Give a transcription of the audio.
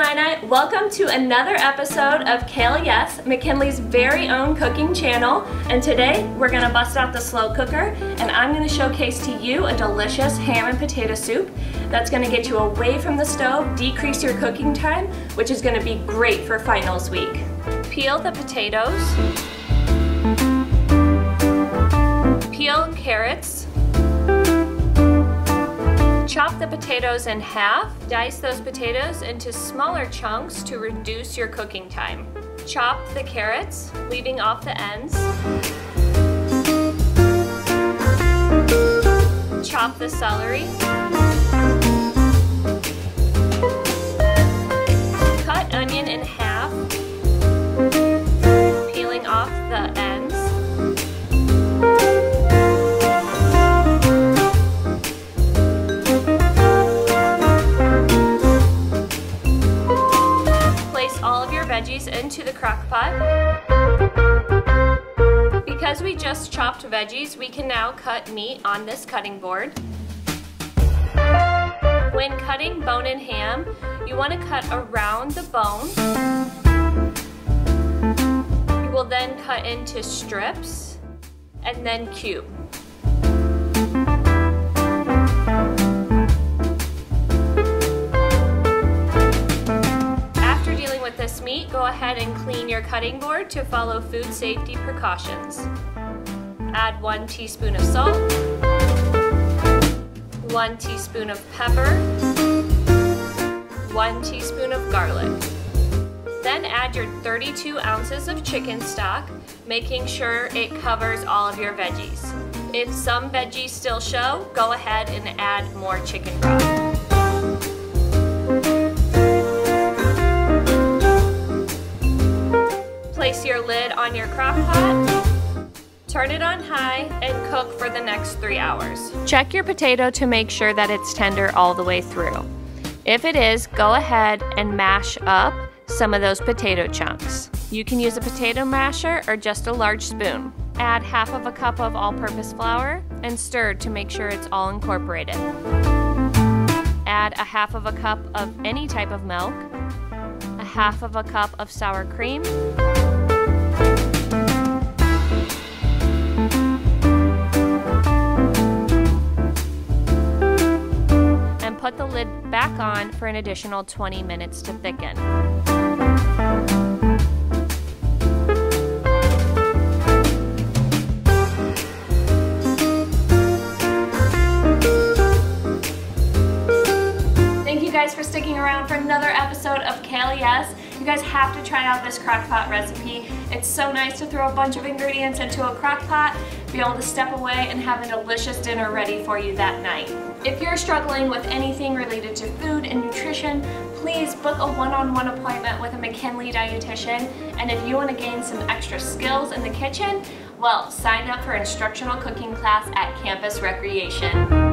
Carolina. Welcome to another episode of Kale Yes, McKinley's very own cooking channel. And today we're gonna bust out the slow cooker and I'm gonna showcase to you a delicious ham and potato soup that's gonna get you away from the stove, decrease your cooking time, which is gonna be great for finals week. Peel the potatoes. Peel carrots. Chop the potatoes in half. Dice those potatoes into smaller chunks to reduce your cooking time. Chop the carrots, leaving off the ends. Chop the celery. Cut onion in half, peeling off the ends. Veggies into the crock pot. Because we just chopped veggies, we can now cut meat on this cutting board. When cutting bone-in ham, you want to cut around the bone. You will then cut into strips and then cube. This meat, go ahead and clean your cutting board to follow food safety precautions. Add 1 teaspoon of salt, 1 teaspoon of pepper, 1 teaspoon of garlic. Then add your 32 ounces of chicken stock, making sure it covers all of your veggies. If some veggies still show, go ahead and add more chicken broth. Place your lid on your crock pot, turn it on high, and cook for the next 3 hours. Check your potato to make sure that it's tender all the way through. If it is, go ahead and mash up some of those potato chunks. You can use a potato masher or just a large spoon. Add half of a cup of all-purpose flour and stir to make sure it's all incorporated. Add a half of a cup of any type of milk, a half of a cup of sour cream, and put the lid back on for an additional 20 minutes to thicken. Thank you guys for sticking around for another episode of Kale Yes. You guys have to try out this crock pot recipe. It's so nice to throw a bunch of ingredients into a crock pot, be able to step away and have a delicious dinner ready for you that night. If you're struggling with anything related to food and nutrition, please book a one-on-one appointment with a McKinley dietitian. And if you want to gain some extra skills in the kitchen, well, sign up for instructional cooking class at Campus Recreation.